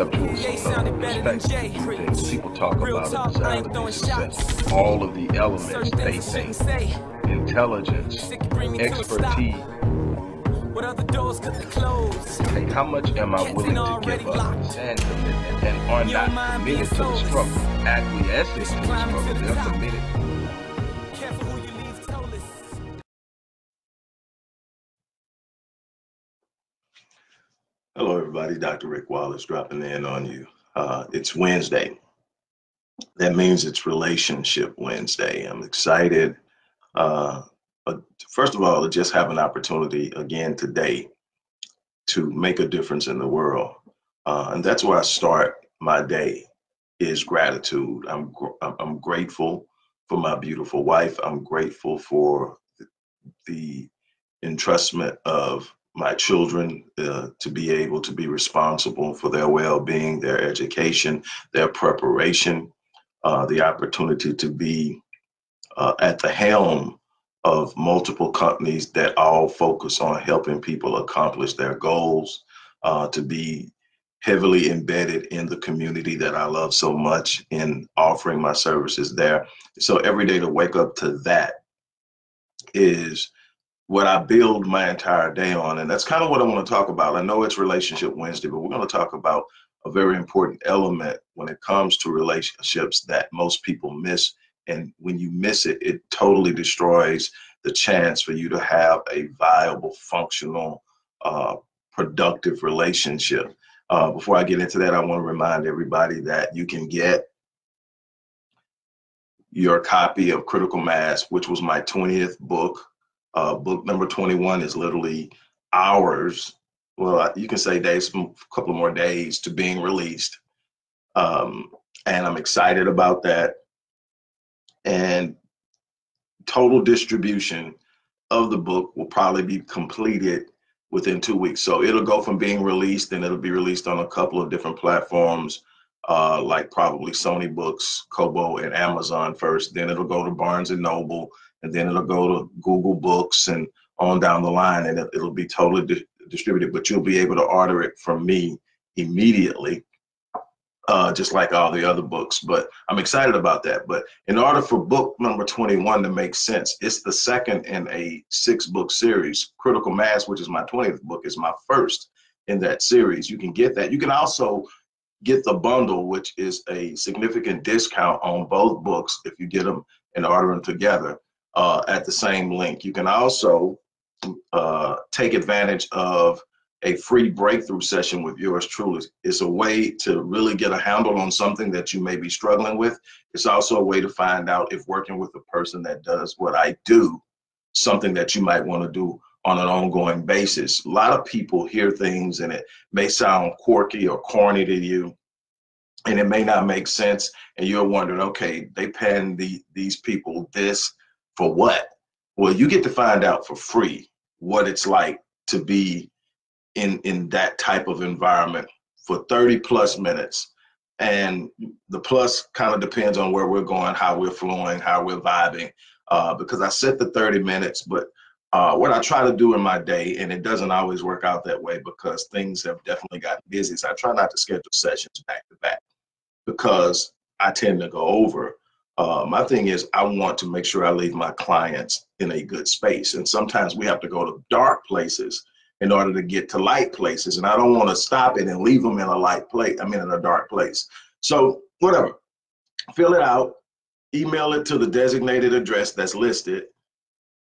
conceptual perspective to things. People talk about a desire to be successful. All of the elements they think, intelligence, expertise. Hey, how much am I willing to give up and commitment, and are not committed to the struggle, acquiescing to the struggle, they're committed. Hello, everybody. Dr. Rick Wallace dropping in on you. It's Wednesday. That means it's Relationship Wednesday. I'm excited. First of all, to just have an opportunity again today to make a difference in the world. And that's where I start my day, is gratitude. I'm grateful for my beautiful wife. I'm grateful for the entrustment of my children to be able to be responsible for their well-being, their education, their preparation, the opportunity to be at the helm of multiple companies that all focus on helping people accomplish their goals, to be heavily embedded in the community that I love so much, in offering my services there. So every day to wake up to that is what I build my entire day on. And that's kind of what I want to talk about. I know it's Relationship Wednesday, but we're going to talk about a very important element when it comes to relationships that most people miss. And when you miss it, it totally destroys the chance for you to have a viable, functional, productive relationship. Before I get into that, I want to remind everybody that you can get your copy of Critical Mass, which was my 20th book. Book number 21 is literally hours. Well, you can say days, a couple more days to being released. And I'm excited about that. And total distribution of the book will probably be completed within 2 weeks. So it'll go from being released, and it'll be released on a couple of different platforms, like probably Sony Books, Kobo, and Amazon first. Then it'll go to Barnes and Noble, and then it'll go to Google Books and on down the line, and it'll be totally distributed. But you'll be able to order it from me immediately, just like all the other books. But I'm excited about that. But in order for book number 21 to make sense, it's the second in a 6-book series. Critical Mass, which is my 20th book, is my first in that series. You can get that. You can also get the bundle, which is a significant discount on both books if you get them and order them together at the same link. You can also take advantage of a free breakthrough session with yours truly. It's a way to really get a handle on something that you may be struggling with. It's also a way to find out if working with a person that does what I do, something that you might want to do on an ongoing basis. A lot of people hear things and it may sound quirky or corny to you, and it may not make sense. And you're wondering, okay, they paying these people this for what? Well, you get to find out for free what it's like to be in that type of environment for 30 plus minutes. And the plus kind of depends on where we're going, how we're flowing, how we're vibing, because I set the 30 minutes, but what I try to do in my day, and it doesn't always work out that way because things have definitely gotten busy, so I try not to schedule sessions back to back because I tend to go over. My thing is I want to make sure I leave my clients in a good space. And sometimes we have to go to dark places in order to get to light places. And I don't want to stop it and leave them in a light place. I mean, in a dark place. So whatever, fill it out, email it to the designated address that's listed.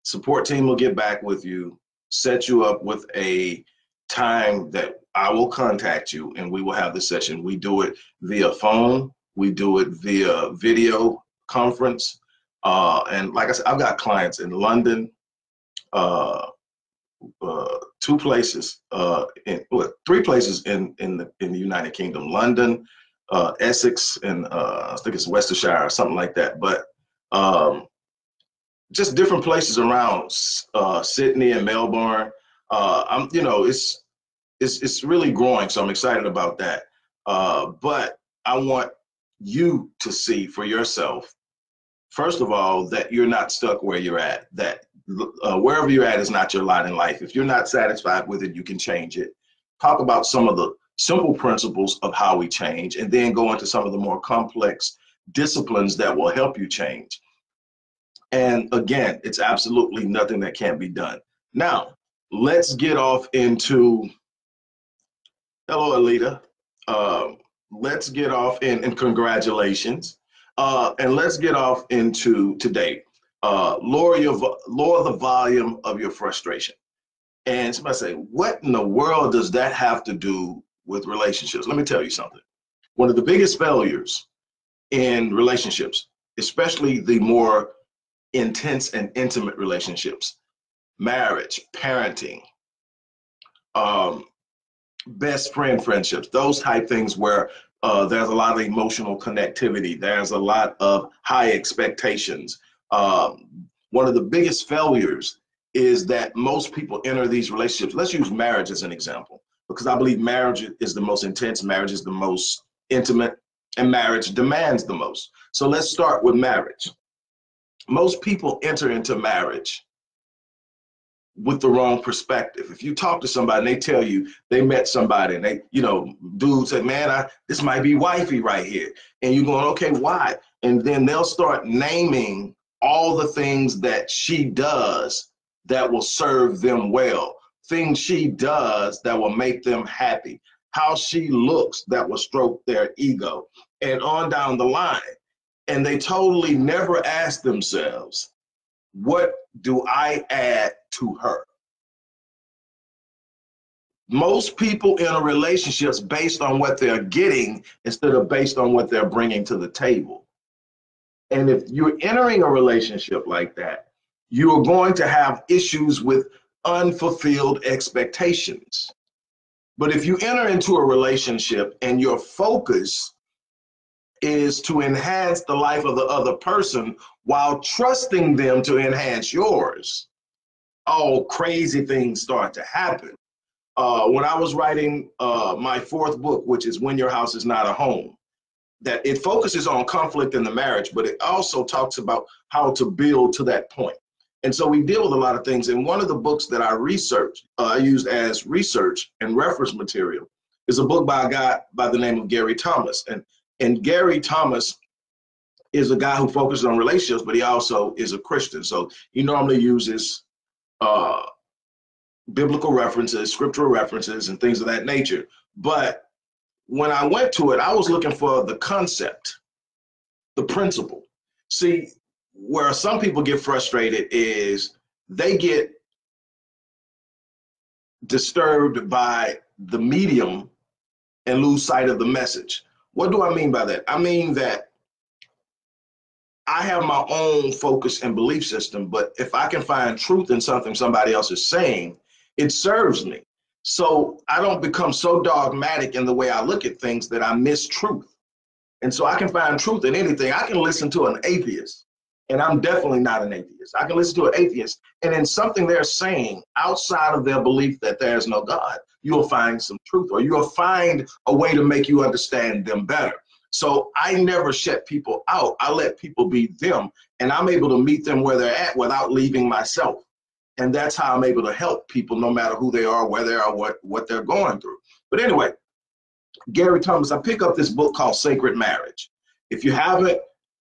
Support team will get back with you, set you up with a time that I will contact you and we will have the session. We do it via phone. We do it via video conference. And like I said, I've got clients in London, 2 places, 3 places in the United Kingdom, London, Essex, and I think it's Worcestershire or something like that. But just different places around Sydney and Melbourne. It's really growing, so I'm excited about that. But I want you to see for yourself, first of all, that you're not stuck where you're at, that wherever you're at is not your lot in life. If you're not satisfied with it, you can change it. Talk about some of the simple principles of how we change, and then go into some of the more complex disciplines that will help you change. And again, it's absolutely nothing that can't be done. Now, let's get off into, hello, Alita. Let's get off and congratulations. And let's get off into today. Lower the volume of your frustration. And somebody say, what in the world does that have to do with relationships? Let me tell you something. One of the biggest failures in relationships, especially the more intense and intimate relationships, marriage, parenting, best friend friendships, those type things where there's a lot of emotional connectivity, there's a lot of high expectations. One of the biggest failures is that most people enter these relationships. Let's use marriage as an example, because I believe marriage is the most intense, marriage is the most intimate, and marriage demands the most. So let's start with marriage. Most people enter into marriage with the wrong perspective. If you talk to somebody and they tell you they met somebody and they, dude said, man, this might be wifey right here. And you're going, okay, why? And then they'll start naming all the things that she does that will serve them well, things she does that will make them happy, how she looks that will stroke their ego, and on down the line. And they totally never ask themselves, what do I add to her? Most people enter relationships based on what they're getting instead of based on what they're bringing to the table. And if you're entering a relationship like that, you are going to have issues with unfulfilled expectations. But if you enter into a relationship and your focus is to enhance the life of the other person while trusting them to enhance yours, all crazy things start to happen. When I was writing my fourth book, which is When Your House Is Not a Home, that it focuses on conflict in the marriage, but it also talks about how to build to that point. And so we deal with a lot of things. And one of the books that I researched, I used as research and reference material, is a book by a guy by the name of Gary Thomas. And Gary Thomas is a guy who focuses on relationships, but he also is a Christian. So he normally uses biblical references, scriptural references, and things of that nature. But when I went to it, I was looking for the concept, the principle. See, where some people get frustrated is they get disturbed by the medium and lose sight of the message. What do I mean by that? I mean that I have my own focus and belief system, but if I can find truth in something somebody else is saying, it serves me. So I don't become so dogmatic in the way I look at things that I miss truth. And so I can find truth in anything. I can listen to an atheist, and I'm definitely not an atheist. I can listen to an atheist, and in something they're saying outside of their belief that there's no God, you'll find some truth, or you'll find a way to make you understand them better. So I never shut people out. I let people be them, and I'm able to meet them where they're at without leaving myself. And that's how I'm able to help people, no matter who they are, where they are, what they're going through. But anyway, Gary Thomas, I pick up this book called Sacred Marriage. If you haven't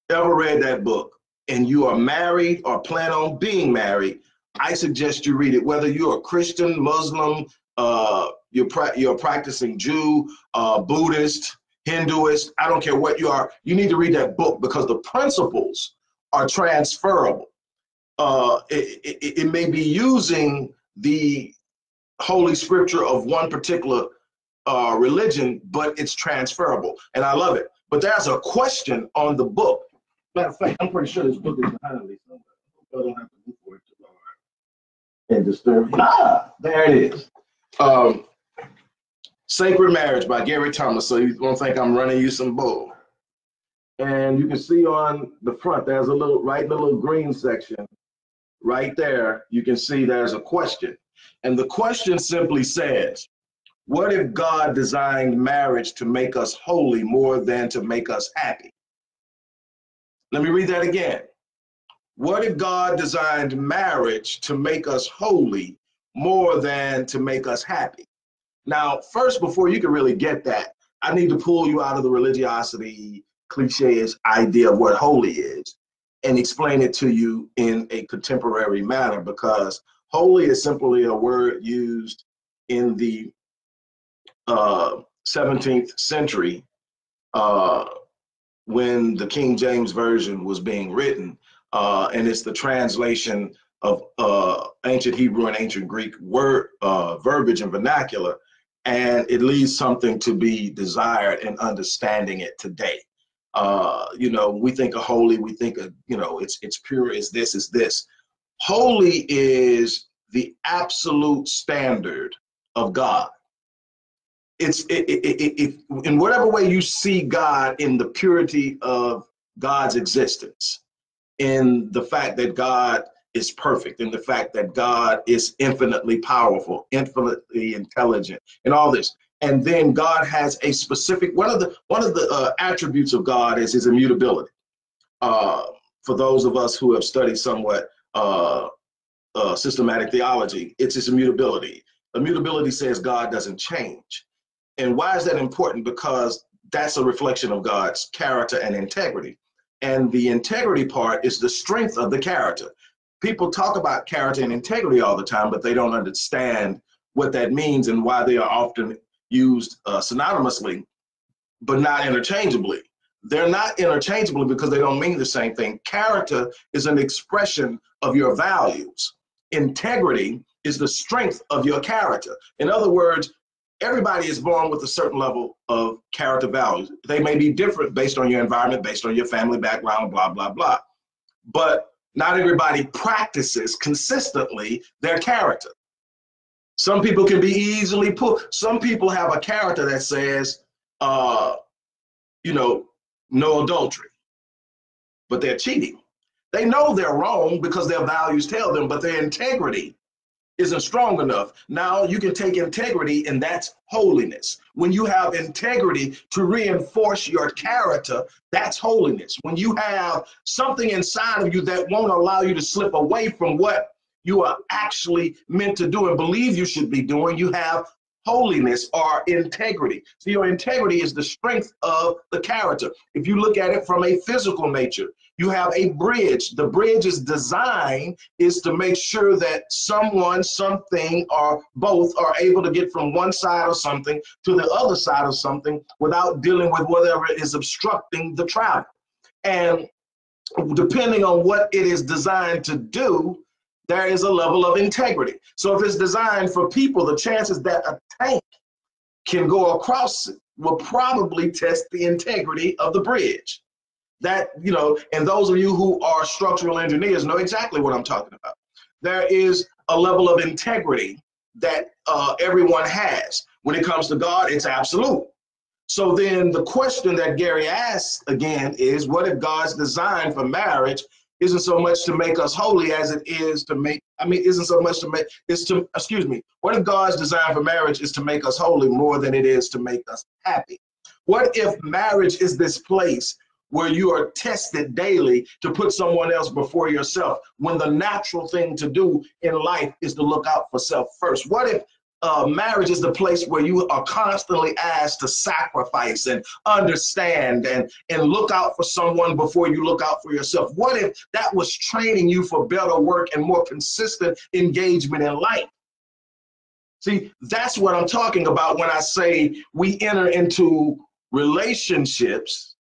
ever read that book and you are married or plan on being married, I suggest you read it. Whether you're a Christian, Muslim, you're a practicing Jew, Buddhist, Hinduist, I don't care what you are, you need to read that book because the principles are transferable. It may be using the Holy Scripture of one particular religion, but it's transferable, and I love it. But there's a question on the book. Matter of fact, I'm pretty sure this book is behind me somewhere. I don't have to look for it too hard and disturb. There it is. Sacred Marriage by Gary Thomas. So you don't think I'm running you some bull. And you can see on the front, there's a little, right in the little green section, right there, you can see there's a question. And the question simply says, what if God designed marriage to make us holy more than to make us happy? Let me read that again. What if God designed marriage to make us holy more than to make us happy? Now, first, before you can really get that, I need to pull you out of the religiosity, cliché idea of what holy is and explain it to you in a contemporary manner, because holy is simply a word used in the 17th century when the King James Version was being written, and it's the translation of ancient Hebrew and ancient Greek word verbiage and vernacular, and it leaves something to be desired in understanding it today. You know, we think of holy, we think of, you know, it's pure, it's this, it's this. Holy is the absolute standard of God. It's in whatever way you see God, in the purity of God's existence, in the fact that God is perfect, in the fact that God is infinitely powerful, infinitely intelligent, and all this. And then God has a specific, one of the attributes of God is his immutability. For those of us who have studied somewhat systematic theology, it's his immutability. Immutability says God doesn't change. And why is that important? Because that's a reflection of God's character and integrity. And the integrity part is the strength of the character. People talk about character and integrity all the time, but they don't understand what that means and why they are often used synonymously, but not interchangeably. They're not interchangeable because they don't mean the same thing. Character is an expression of your values. Integrity is the strength of your character. In other words, everybody is born with a certain level of character values. They may be different based on your environment, based on your family background, blah, blah, blah. But not everybody practices consistently their character. Some people can be easily put. Some people have a character that says, you know, no adultery, but they're cheating. They know they're wrong because their values tell them, but their integrity isn't strong enough. Now you can take integrity, and that's holiness. When you have integrity to reinforce your character, that's holiness. When you have something inside of you that won't allow you to slip away from what you are actually meant to do and believe you should be doing, you have holiness or integrity. So your integrity is the strength of the character. If you look at it from a physical nature, you have a bridge. The bridge's design is to make sure that someone, something, or both are able to get from one side of something to the other side of something without dealing with whatever is obstructing the travel. And depending on what it is designed to do, there is a level of integrity. So if it's designed for people, the chances that a tank can go across it will probably test the integrity of the bridge. That, you know, and those of you who are structural engineers know exactly what I'm talking about. There is a level of integrity that everyone has. When it comes to God, it's absolute. So then the question that Gary asks again is, what if God's design for marriage isn't so much to make us holy as it is to make, isn't so much to make, what if God's design for marriage is to make us holy more than it is to make us happy? What if marriage is this place where you are tested daily to put someone else before yourself, when the natural thing to do in life is to look out for self first? What if marriage is the place where you are constantly asked to sacrifice and understand and look out for someone before you look out for yourself? What if that was training you for better work and more consistent engagement in life? See, that's what I'm talking about when I say we enter into relationships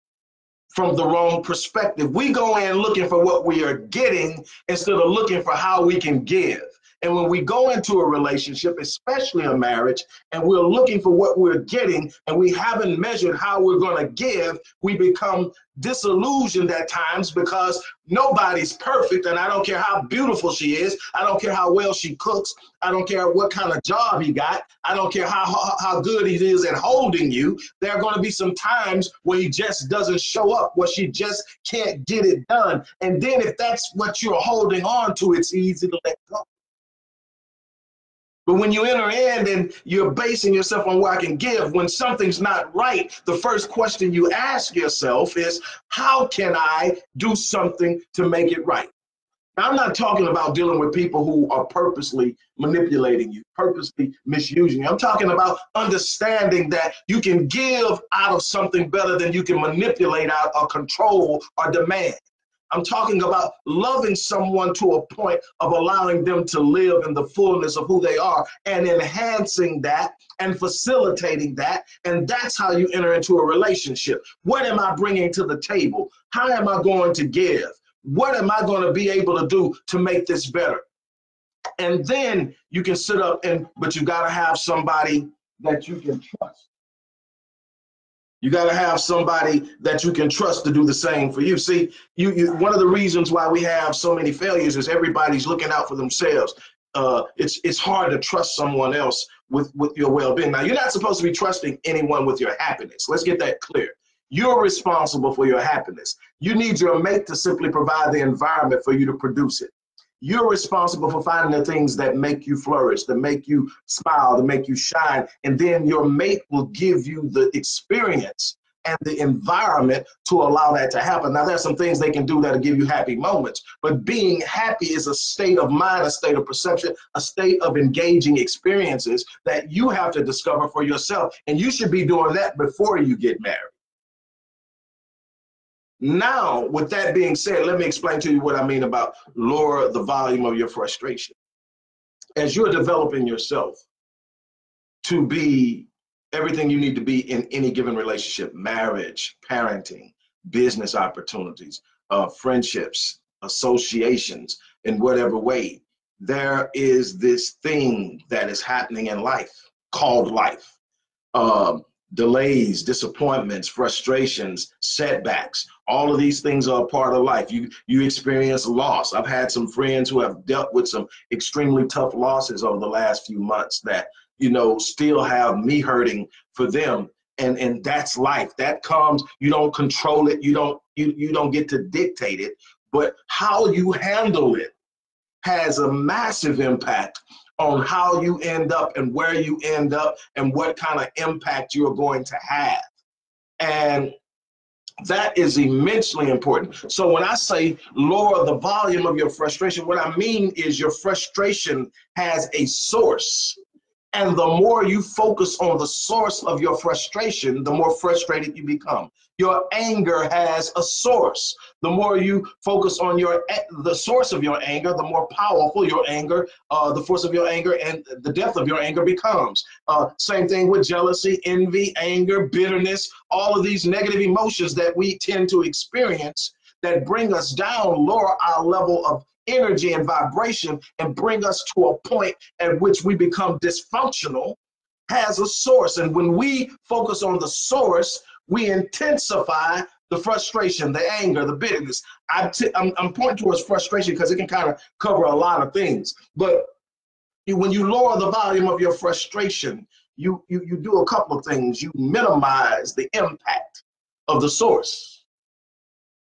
from the wrong perspective. We go in looking for what we are getting instead of looking for how we can give. And when we go into a relationship, especially a marriage, and we're looking for what we're getting and we haven't measured how we're going to give, we become disillusioned at times because nobody's perfect. And I don't care how beautiful she is. I don't care how well she cooks. I don't care what kind of job he got. I don't care how good he is at holding you. There are going to be some times where he just doesn't show up, where she just can't get it done. And then if that's what you're holding on to, it's easy to let go. But when you enter in and you're basing yourself on what I can give, when something's not right, the first question you ask yourself is, how can I do something to make it right? I'm not talking about dealing with people who are purposely manipulating you, purposely misusing you. I'm talking about understanding that you can give out of something better than you can manipulate out or control or demand. I'm talking about loving someone to a point of allowing them to live in the fullness of who they are and enhancing that and facilitating that. And that's how you enter into a relationship. What am I bringing to the table? How am I going to give? What am I going to be able to do to make this better? And then you can sit up but you got to have somebody that you can trust. You got to have somebody that you can trust to do the same for you. See, one of the reasons why we have so many failures is everybody's looking out for themselves. It's hard to trust someone else with your well-being. Now, you're not supposed to be trusting anyone with your happiness. Let's get that clear. You're responsible for your happiness. You need your mate to simply provide the environment for you to produce it. You're responsible for finding the things that make you flourish, that make you smile, that make you shine. And then your mate will give you the experience and the environment to allow that to happen. Now, there's some things they can do that'll give you happy moments, but being happy is a state of mind, a state of perception, a state of engaging experiences that you have to discover for yourself. And you should be doing that before you get married. Now, with that being said, let me explain to you what I mean about lower the volume of your frustration. As you're developing yourself to be everything you need to be in any given relationship, marriage, parenting, business opportunities, friendships, associations, in whatever way, there is this thing that is happening in life called life. Delays, disappointments, frustrations, setbacks, all of these things are a part of life. You experience loss. I've had some friends who have dealt with some extremely tough losses over the last few months that, still have me hurting for them. And that's life. That comes, you don't control it, you don't get to dictate it, but how you handle it has a massive impact on how you end up and where you end up and what kind of impact you're going to have. And that is immensely important. So when I say lower the volume of your frustration, what I mean is your frustration has a source. And the more you focus on the source of your frustration, the more frustrated you become. Your anger has a source. The more you focus on the source of your anger, the more powerful your anger, the force of your anger and the depth of your anger becomes. Same thing with jealousy, envy, anger, bitterness, all of these negative emotions that we tend to experience that bring us down, lower our level of energy and vibration and bring us to a point at which we become dysfunctional has a source. And when we focus on the source, we intensify the frustration, the anger, the bitterness. I'm pointing towards frustration because it can kind of cover a lot of things. But when you lower the volume of your frustration, you do a couple of things. You minimize the impact of the source.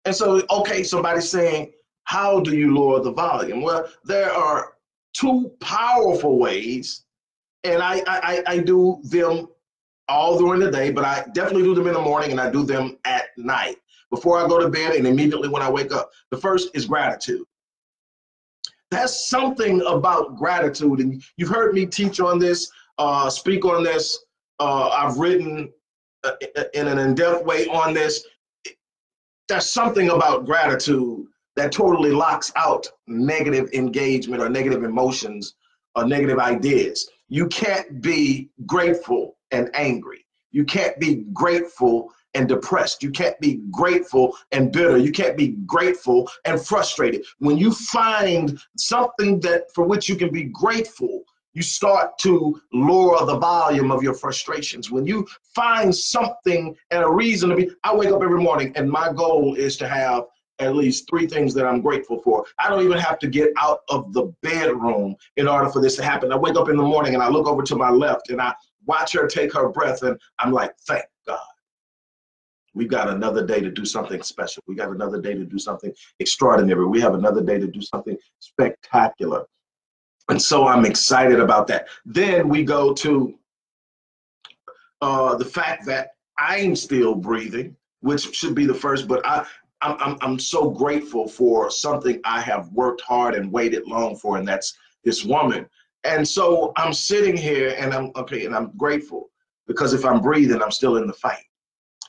And so, okay, somebody's saying, how do you lower the volume? Well, there are two powerful ways, and I do them all during the day, but I definitely do them in the morning and I do them at night before I go to bed and immediately when I wake up. The first is gratitude. There's something about gratitude, and you've heard me teach on this, speak on this. I've written in an in-depth way on this. There's something about gratitude that totally locks out negative engagement or negative emotions or negative ideas. You can't be grateful and angry. You can't be grateful and depressed. You can't be grateful and bitter. You can't be grateful and frustrated. When you find something that for which you can be grateful, you start to lower the volume of your frustrations. When you find something and a reason to be, I wake up every morning and my goal is to have at least 3 things that I'm grateful for. I don't even have to get out of the bedroom in order for this to happen. I wake up in the morning and I look over to my left and I watch her take her breath and I'm like, thank God. We've got another day to do something special. We got another day to do something extraordinary. We have another day to do something spectacular. And so I'm excited about that. Then we go to the fact that I'm still breathing, which should be the first, but I'm so grateful for something I have worked hard and waited long for, and that's this woman. And so I'm sitting here and I'm okay, and I'm grateful because if I'm breathing, I'm still in the fight.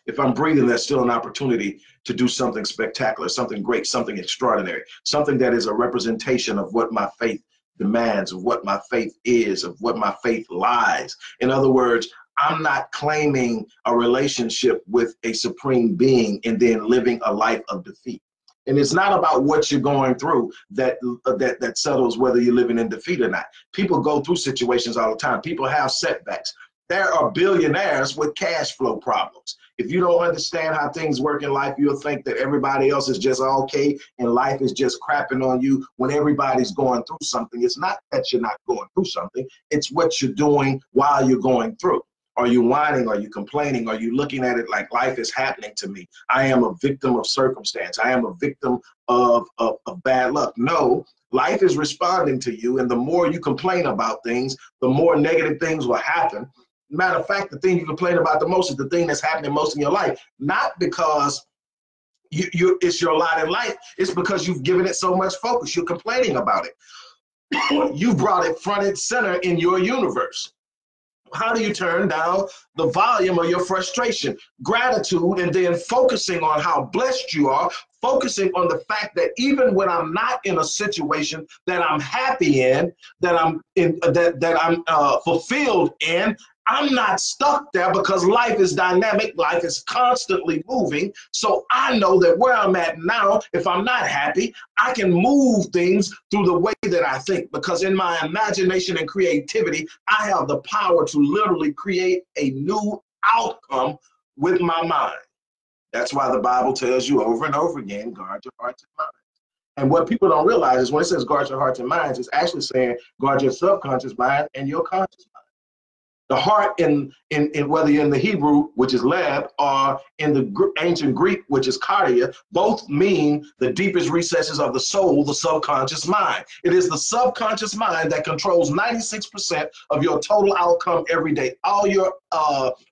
If I'm breathing, there's still an opportunity to do something spectacular, something great, something extraordinary, something that is a representation of what my faith demands, of what my faith is, of what my faith lies. In other words, I'm not claiming a relationship with a supreme being and then living a life of defeat. And it's not about what you're going through that settles whether you're living in defeat or not. People go through situations all the time. People have setbacks. There are billionaires with cash flow problems. If you don't understand how things work in life, you'll think that everybody else is just okay and life is just crapping on you when everybody's going through something. It's not that you're not going through something. It's what you're doing while you're going through. Are you whining? Are you complaining? Are you looking at it like life is happening to me? I am a victim of circumstance. I am a victim of bad luck. No, life is responding to you. And the more you complain about things, the more negative things will happen. Matter of fact, the thing you complain about the most is the thing that's happening most in your life, not because it's your lot in life. It's because you've given it so much focus. You're complaining about it. You brought it front and center in your universe. How do you turn down the volume of your frustration? Gratitude, and then focusing on how blessed you are, focusing on the fact that even when I'm not in a situation that I'm happy in, that I'm in, that I'm fulfilled in, I'm not stuck there because life is dynamic. Life is constantly moving. So I know that where I'm at now, if I'm not happy, I can move things through the way that I think, because in my imagination and creativity, I have the power to literally create a new outcome with my mind. That's why the Bible tells you over and over again, guard your hearts and minds. And what people don't realize is when it says guard your hearts and minds, it's actually saying guard your subconscious mind and your conscious mind. The heart in whether you're in the Hebrew, which is leb, or in the ancient Greek, which is cardia, both mean the deepest recesses of the soul, the subconscious mind. It is the subconscious mind that controls 96% of your total outcome every day. All your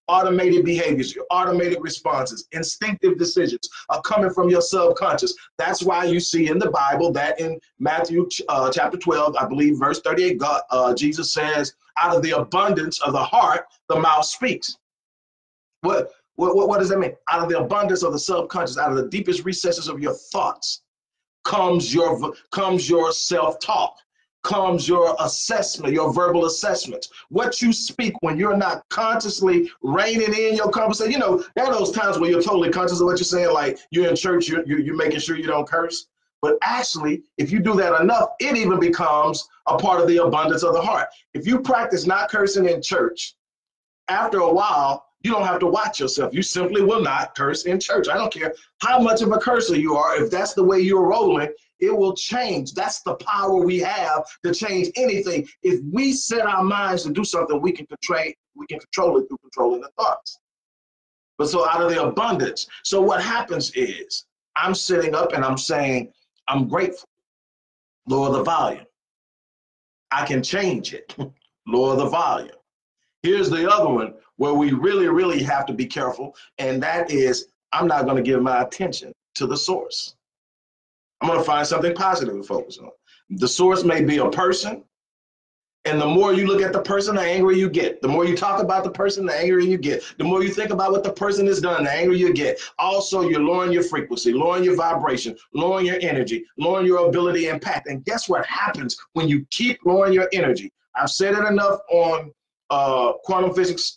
automated behaviors, your automated responses, instinctive decisions are coming from your subconscious. That's why you see in the Bible that in Matthew chapter 12, I believe verse 38, Jesus says, out of the abundance of the heart, the mouth speaks. What does that mean? Out of the abundance of the subconscious, out of the deepest recesses of your thoughts, comes your self-talk, comes your assessment, your verbal assessments. What you speak when you're not consciously reining in your conversation. You know, there are those times where you're totally conscious of what you're saying, like you're in church, you're making sure you don't curse. But actually, if you do that enough, it even becomes a part of the abundance of the heart. If you practice not cursing in church, after a while, you don't have to watch yourself. You simply will not curse in church. I don't care how much of a cursor you are. If that's the way you're rolling, it will change. That's the power we have to change anything. If we set our minds to do something, we can control it through controlling the thoughts. But so out of the abundance. So what happens is I'm sitting up and I'm saying, I'm grateful. Lower the volume. I can change it. Lower the volume. Here's the other one where we really, really have to be careful, and that is I'm not going to give my attention to the source. I'm going to find something positive to focus on. The source may be a person, and the more you look at the person, the angrier you get. The more you talk about the person, the angrier you get. The more you think about what the person has done, the angrier you get. Also, you're lowering your frequency, lowering your vibration, lowering your energy, lowering your ability to impact. And guess what happens when you keep lowering your energy? I've said it enough on Quantum Physics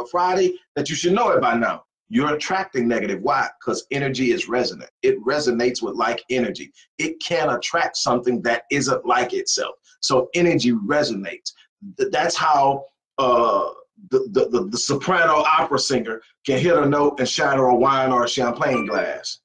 Friday that you should know it by now. You're attracting negative. Why? Because energy is resonant. It resonates with like energy. It can attract something that isn't like itself. So energy resonates. That's how the soprano opera singer can hit a note and shatter a wine or a champagne glass.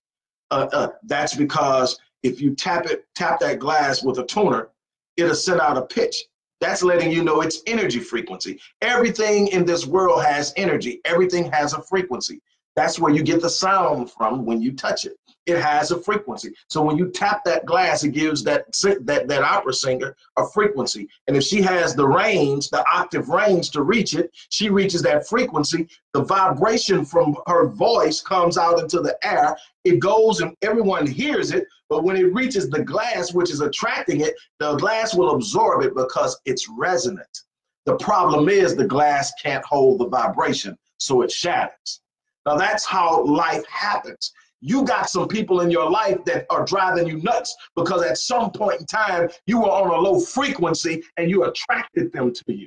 That's because if you tap that glass with a tuner, it'll send out a pitch. That's letting you know it's energy frequency. Everything in this world has energy. Everything has a frequency. That's where you get the sound from when you touch it. It has a frequency. So when you tap that glass, it gives that opera singer a frequency. And if she has the range, the octave range to reach it, she reaches that frequency. The vibration from her voice comes out into the air. It goes and everyone hears it. But when it reaches the glass, which is attracting it, the glass will absorb it because it's resonant. The problem is the glass can't hold the vibration, so it shatters. Now that's how life happens. You got some people in your life that are driving you nuts because at some point in time, you were on a low frequency and you attracted them to you.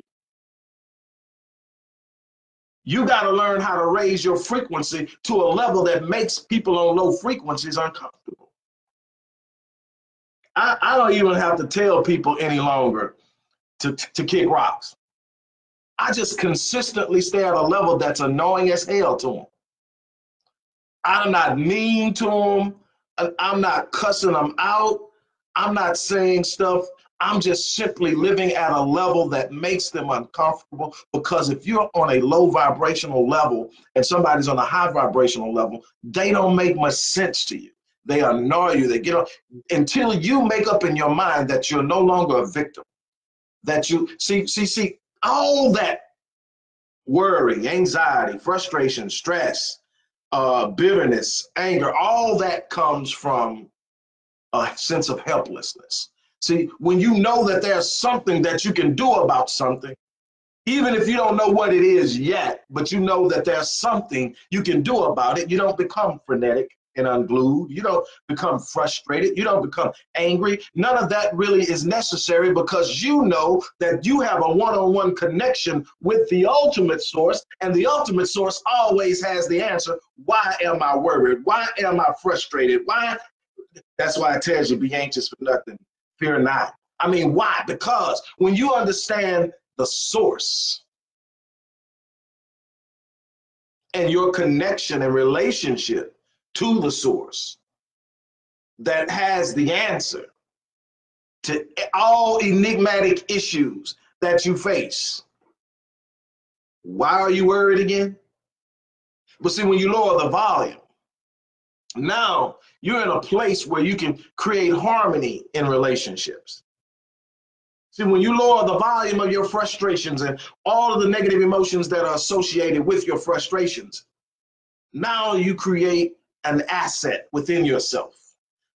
You got to learn how to raise your frequency to a level that makes people on low frequencies uncomfortable. I don't even have to tell people any longer to kick rocks. I just consistently stay at a level that's annoying as hell to them. I'm not mean to them. I'm not cussing them out. I'm not saying stuff. I'm just simply living at a level that makes them uncomfortable, because if you're on a low vibrational level and somebody's on a high vibrational level, they don't make much sense to you. They annoy you. They get on until you make up in your mind that you're no longer a victim. That you see all that worry, anxiety, frustration, stress, bitterness, anger, all that comes from a sense of helplessness. See, when you know that there's something that you can do about something, even if you don't know what it is yet, but you know that there's something you can do about it, you don't become frenetic and unglued. You don't become frustrated. You don't become angry. None of that really is necessary, because you know that you have a one-on-one connection with the ultimate source, and the ultimate source always has the answer. Why am I worried? Why am I frustrated? Why? That's why it tells you, be anxious for nothing, fear not. I mean, why? Because when you understand the source and your connection and relationship to the source that has the answer to all enigmatic issues that you face. Why are you worried again? But see, when you lower the volume, now you're in a place where you can create harmony in relationships. See, when you lower the volume of your frustrations and all of the negative emotions that are associated with your frustrations, now you create an asset within yourself.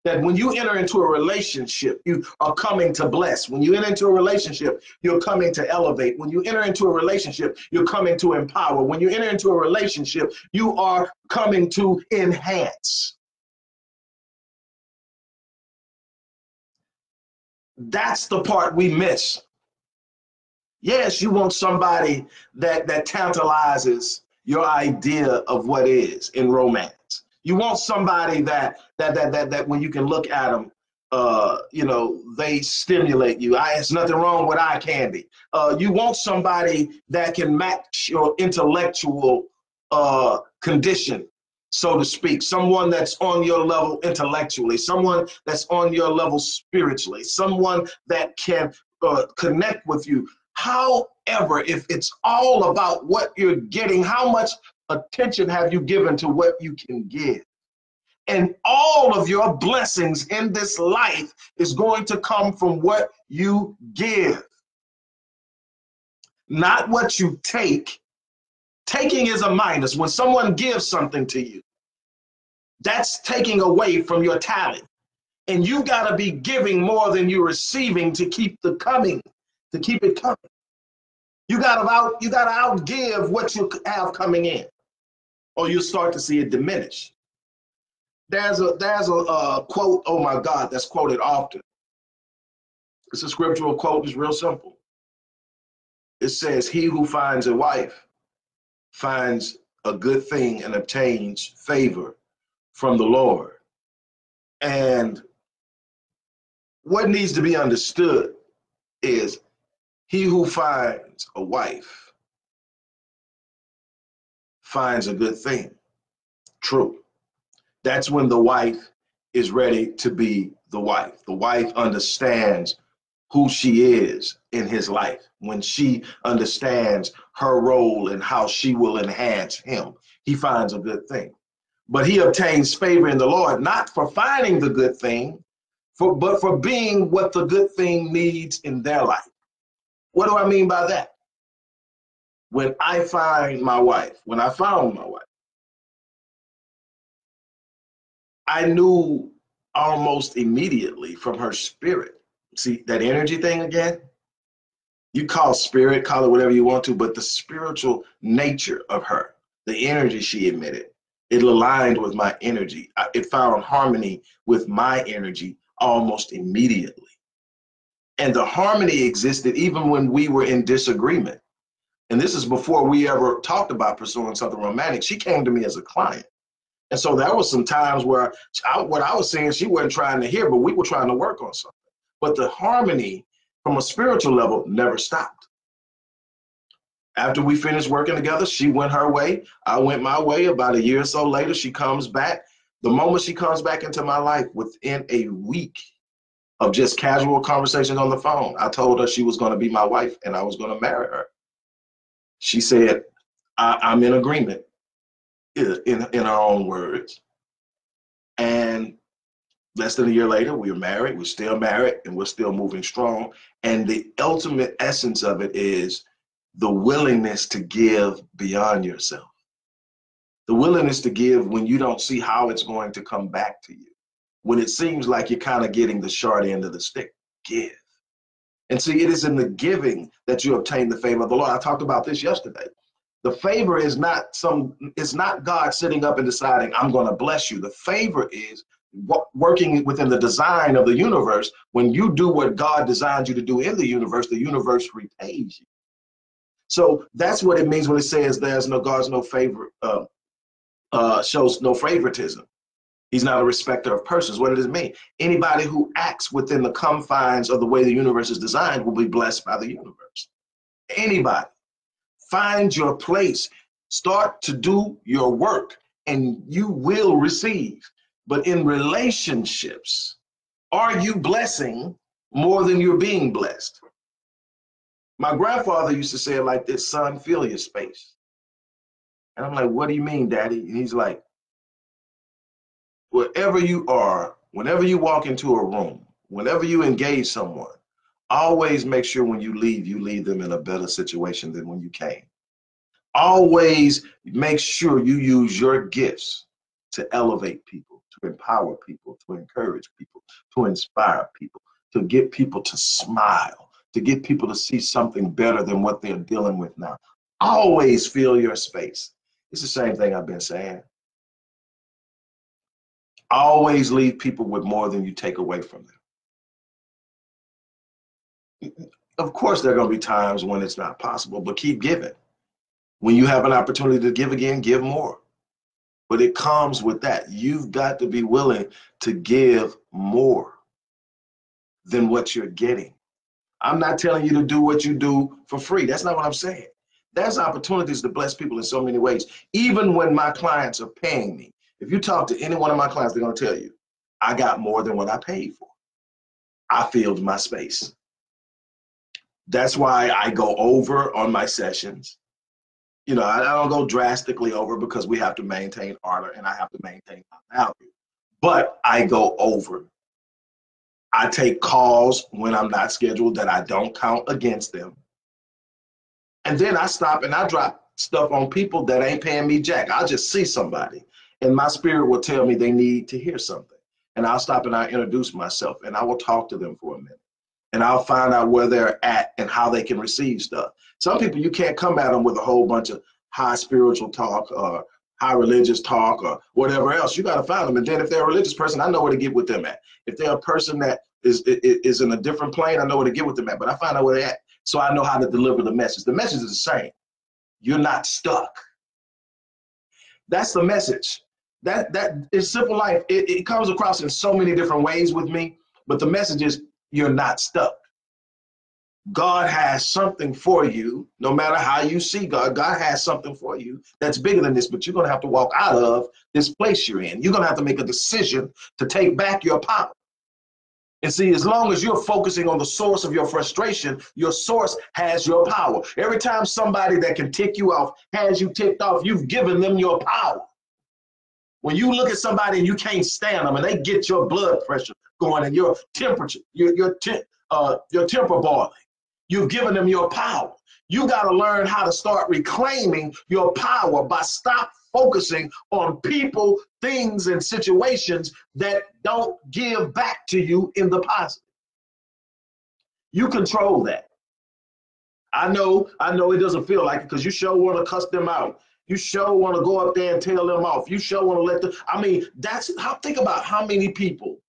That when you enter into a relationship, you are coming to bless. When you enter into a relationship, you're coming to elevate. When you enter into a relationship, you're coming to empower. When you enter into a relationship, you are coming to enhance. That's the part we miss. Yes, you want somebody that tantalizes your idea of what is in romance. You want somebody that when you can look at them, you know, they stimulate you. There's nothing wrong with eye candy. You want somebody that can match your intellectual condition, so to speak. Someone that's on your level intellectually, someone that's on your level spiritually, someone that can connect with you. However, if it's all about what you're getting, how much attention have you given to what you can give? And all of your blessings in this life is going to come from what you give, not what you take. Taking is a minus. When someone gives something to you, that's taking away from your talent. And you got to be giving more than you're receiving to keep the coming, to keep it coming. You got to outgive what you have coming in, or you'll start to see it diminish. There's a quote, oh my God, that's quoted often. It's a scriptural quote. It's real simple. It says, "He who finds a wife finds a good thing and obtains favor from the Lord." And what needs to be understood is, he who finds a wife finds a good thing. True. That's when the wife is ready to be the wife. The wife understands who she is in his life, when she understands her role and how she will enhance him, he finds a good thing. But he obtains favor in the Lord, not for finding the good thing, but for being what the good thing needs in their life. What do I mean by that? When I found my wife, I knew almost immediately from her spirit. See, that energy thing again? You call spirit, call it whatever you want to, but the spiritual nature of her, the energy she emitted, it aligned with my energy. It found harmony with my energy almost immediately. And the harmony existed even when we were in disagreement. And this is before we ever talked about pursuing something romantic. She came to me as a client. And so there was some times where what I was saying, she wasn't trying to hear, but we were trying to work on something. But the harmony from a spiritual level never stopped. After we finished working together, she went her way. I went my way. About a year or so later, she comes back. The moment she comes back into my life, within a week of just casual conversations on the phone, I told her she was going to be my wife and I was going to marry her. She said, I'm in agreement, in her own words. And less than a year later, we were married. We're still married and we're still moving strong. And the ultimate essence of it is the willingness to give beyond yourself. The willingness to give when you don't see how it's going to come back to you. When it seems like you're kind of getting the short end of the stick, give. And see, it is in the giving that you obtain the favor of the Lord. I talked about this yesterday. The favor is it's not God sitting up and deciding, I'm going to bless you. The favor is working within the design of the universe. When you do what God designed you to do in the universe repays you. So that's what it means when it says God's no favor, shows no favoritism. He's not a respecter of persons. What does it mean? Anybody who acts within the confines of the way the universe is designed will be blessed by the universe. Anybody. Find your place. Start to do your work and you will receive. But in relationships, are you blessing more than you're being blessed? My grandfather used to say it like this: son, fill your space. And I'm like, what do you mean, Daddy? And he's like, wherever you are, whenever you walk into a room, whenever you engage someone, always make sure when you leave them in a better situation than when you came. Always make sure you use your gifts to elevate people, to empower people, to encourage people, to inspire people, to get people to smile, to get people to see something better than what they're dealing with now. Always fill your space. It's the same thing I've been saying. Always leave people with more than you take away from them. Of course, there are going to be times when it's not possible, but keep giving. When you have an opportunity to give again, give more. But it comes with that. You've got to be willing to give more than what you're getting. I'm not telling you to do what you do for free. That's not what I'm saying. There's opportunities to bless people in so many ways. Even when my clients are paying me, if you talk to any one of my clients, they're going to tell you, I got more than what I paid for. I filled my space. That's why I go over on my sessions. You know, I don't go drastically over because we have to maintain order and I have to maintain my value. But I go over. I take calls when I'm not scheduled that I don't count against them. And then I stop and I drop stuff on people that ain't paying me jack. I'll just see somebody and my spirit will tell me they need to hear something. And I'll stop and I introduce myself and I will talk to them for a minute. And I'll find out where they're at and how they can receive stuff. Some people, you can't come at them with a whole bunch of high spiritual talk or high religious talk or whatever else. You got to find them. And then if they're a religious person, I know where to get with them at. If they're a person that is in a different plane, I know where to get with them at. But I find out where they're at, so I know how to deliver the message. The message is the same. You're not stuck. That's the message. That is simple life. It comes across in so many different ways with me, but the message is you're not stuck. God has something for you. No matter how you see God, God has something for you that's bigger than this, but you're going to have to walk out of this place you're in. You're going to have to make a decision to take back your power. And see, as long as you're focusing on the source of your frustration, your source has your power. Every time somebody that can tick you off has you ticked off, you've given them your power. When you look at somebody and you can't stand them and they get your blood pressure going and your temperature, your temper boiling, you've given them your power. You got to learn how to start reclaiming your power by stop focusing on people, things, and situations that don't give back to you in the positive. You control that. I know it doesn't feel like it because you sure want to cuss them out. You sure want to go up there and tell them off. You sure want to let them, think about how many people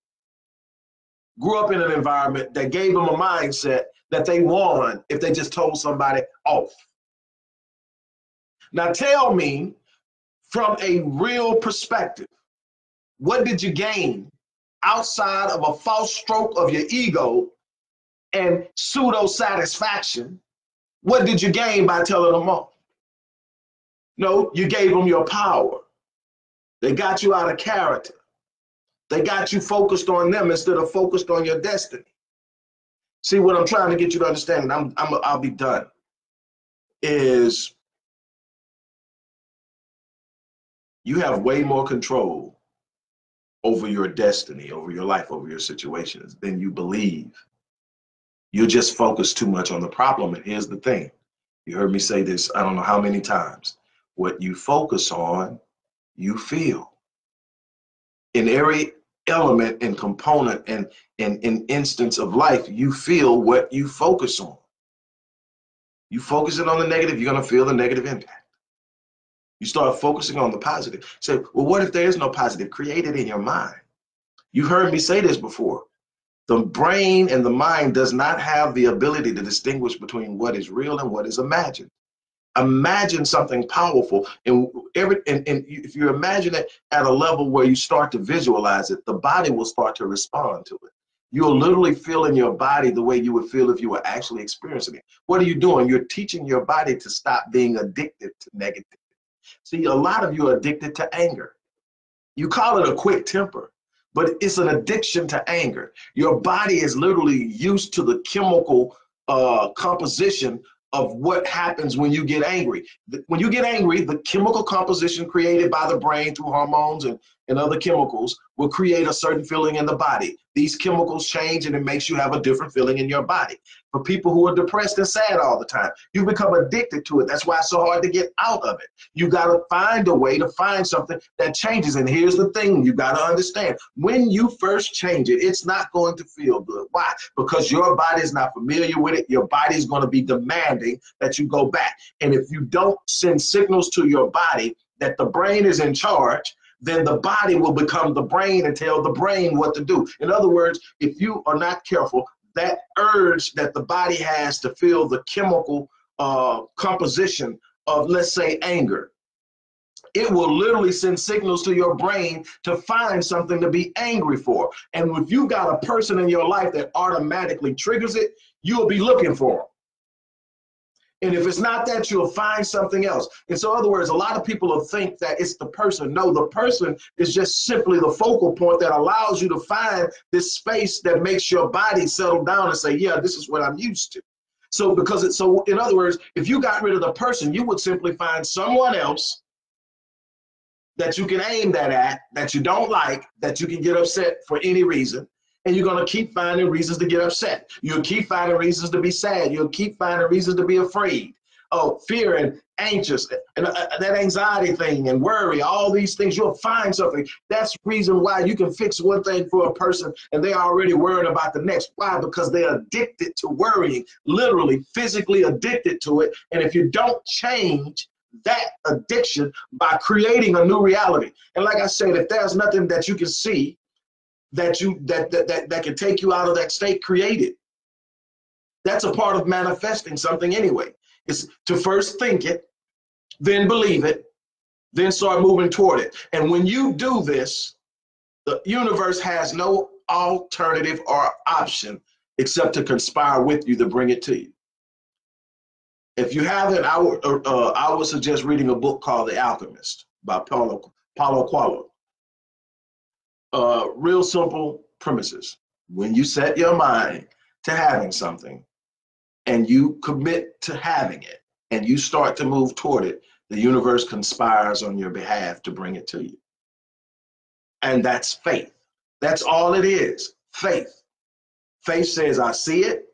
grew up in an environment that gave them a mindset that they won if they just told somebody off. Now tell me, from a real perspective, what did you gain outside of a false stroke of your ego and pseudo satisfaction? What did you gain by telling them off? No, you gave them your power. They got you out of character. They got you focused on them instead of focused on your destiny. See, what I'm trying to get you to understand, and I'll be done, is you have way more control over your destiny, over your life, over your situations than you believe. You just focus too much on the problem. And here's the thing. You heard me say this, I don't know how many times. What you focus on, you feel. In every element and component and instance of life, you feel what you focus on. You focus it on the negative, you're going to feel the negative impact. You start focusing on the positive. Say, well, what if there is no positive? Create it in your mind. You've heard me say this before. The brain and the mind does not have the ability to distinguish between what is real and what is imagined. Imagine something powerful, and if you imagine it at a level where you start to visualize it, the body will start to respond to it. You'll literally feel in your body the way you would feel if you were actually experiencing it. What are you doing? You're teaching your body to stop being addicted to negativity. See, a lot of you are addicted to anger. You call it a quick temper, but it's an addiction to anger. Your body is literally used to the chemical composition of what happens when you get angry. When you get angry, the chemical composition created by the brain through hormones and other chemicals will create a certain feeling in the body. These chemicals change and it makes you have a different feeling in your body. For people who are depressed and sad all the time, you become addicted to it. That's why it's so hard to get out of it. You got to find a way to find something that changes. And here's the thing you got to understand. When you first change it, it's not going to feel good. Why? Because your body is not familiar with it. Your body is going to be demanding that you go back. And if you don't send signals to your body that the brain is in charge, then the body will become the brain and tell the brain what to do. In other words, if you are not careful, that urge that the body has to feel the chemical composition of, let's say, anger, it will literally send signals to your brain to find something to be angry for. And if you got a person in your life that automatically triggers it, you'll be looking for them. And if it's not that, you'll find something else. And so, in other words, a lot of people will think that it's the person. No, the person is just simply the focal point that allows you to find this space that makes your body settle down and say, yeah, this is what I'm used to. So in other words, if you got rid of the person, you would simply find someone else that you can aim that at, that you don't like, that you can get upset for any reason. And you're going to keep finding reasons to get upset. You'll keep finding reasons to be sad. You'll keep finding reasons to be afraid. Oh, fear and anxious, and that anxiety thing and worry, all these things, you'll find something. That's the reason why you can fix one thing for a person and they're already worried about the next. Why? Because they're addicted to worrying, literally, physically addicted to it. And if you don't change that addiction by creating a new reality, and like I said, if there's nothing that you can see that can take you out of that state, create it. That's a part of manifesting something anyway. It's to first think it, then believe it, then start moving toward it. And when you do this, the universe has no alternative or option except to conspire with you to bring it to you. If you haven't, I would suggest reading a book called The Alchemist by Paulo Coelho. Real simple premises. When you set your mind to having something and you commit to having it and you start to move toward it, the universe conspires on your behalf to bring it to you. And that's faith. That's all it is, faith. Faith says, I see it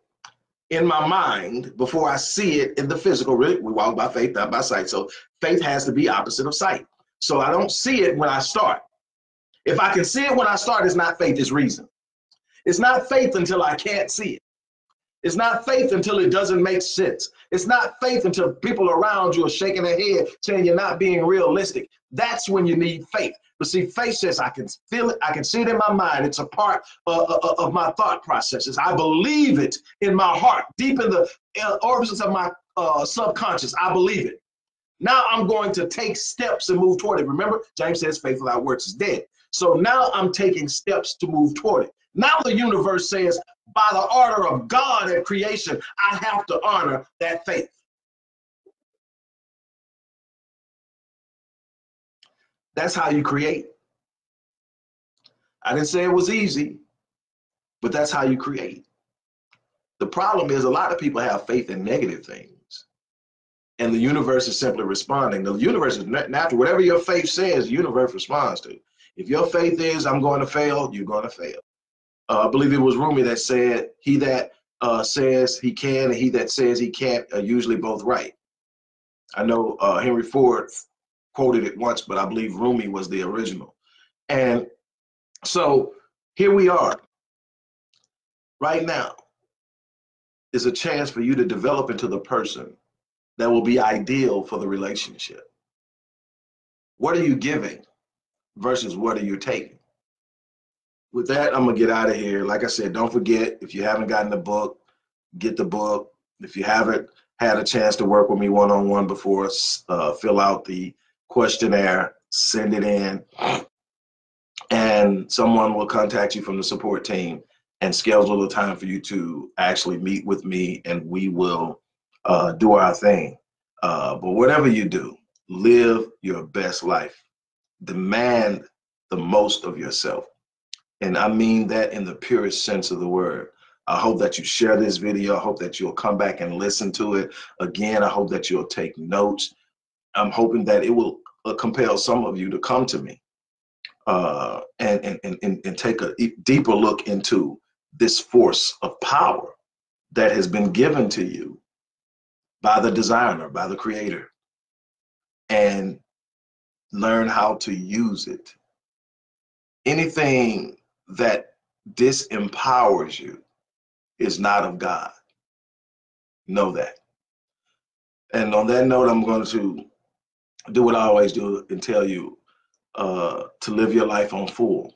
in my mind before I see it in the physical. Really, we walk by faith, not by sight. So faith has to be opposite of sight. So I don't see it when I start. If I can see it when I start, it's not faith, it's reason. It's not faith until I can't see it. It's not faith until it doesn't make sense. It's not faith until people around you are shaking their head saying you're not being realistic. That's when you need faith. But see, faith says I can feel it, I can see it in my mind. It's a part of my thought processes. I believe it in my heart, deep in the orifices of my subconscious. I believe it. Now I'm going to take steps and move toward it. Remember, James says faith without works is dead. So now I'm taking steps to move toward it. Now the universe says, by the order of God at creation, I have to honor that faith. That's how you create. I didn't say it was easy, but that's how you create. The problem is a lot of people have faith in negative things, and the universe is simply responding. The universe is natural. Whatever your faith says, the universe responds to. If your faith is, I'm going to fail, you're going to fail. I believe it was Rumi that said, he that says he can and he that says he can't are usually both right. I know Henry Ford quoted it once, but I believe Rumi was the original. And so here we are. Right now is a chance for you to develop into the person that will be ideal for the relationship. What are you giving versus what are you taking? With that, I'm going to get out of here. Like I said, don't forget, if you haven't gotten the book, get the book. If you haven't had a chance to work with me one-on-one before, fill out the questionnaire, send it in, and someone will contact you from the support team and schedule a time for you to actually meet with me, and we will do our thing. But whatever you do, live your best life. Demand the most of yourself. And I mean that in the purest sense of the word. I hope that you share this video. I hope that you'll come back and listen to it. Again, I hope that you'll take notes. I'm hoping that it will compel some of you to come to me and take a deeper look into this force of power that has been given to you by the designer, by the creator, and learn how to use it. Anything that disempowers you is not of God. Know that. And on that note, I'm going to do what I always do and tell you to live your life on full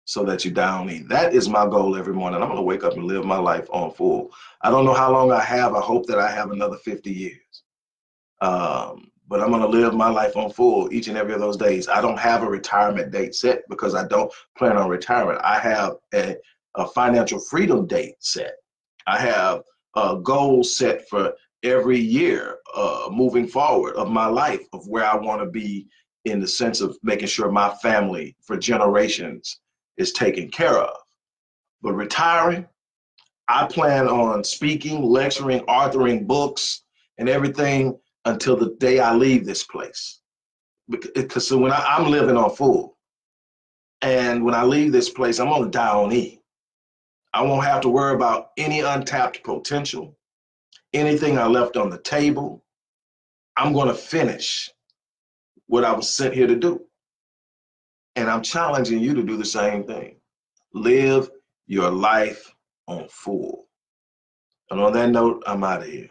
so that you don't eat. That is my goal every morning. I'm going to wake up and live my life on full. I don't know how long I have. I hope that I have another 50 years. But I'm going to live my life on full each and every of those days. I don't have a retirement date set because I don't plan on retirement. I have a financial freedom date set. I have goals set for every year moving forward of my life, of where I want to be in the sense of making sure my family for generations is taken care of. But retiring, I plan on speaking, lecturing, authoring books and everything until the day I leave this place. Because so when I'm living on full, and when I leave this place, I'm going to die on E. I won't have to worry about any untapped potential, anything I left on the table. I'm going to finish what I was sent here to do. And I'm challenging you to do the same thing. Live your life on full. And on that note, I'm out of here.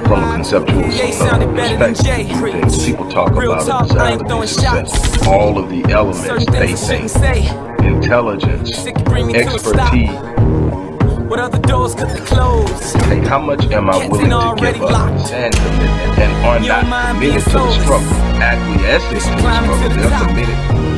From a conceptual perspective, things people talk about success, all of the elements they think, intelligence, expertise, What other doors could they close? Hey, how much am I willing to give up? Saying commitment and are not committed to the struggle, acquiescing to the struggle. They're committed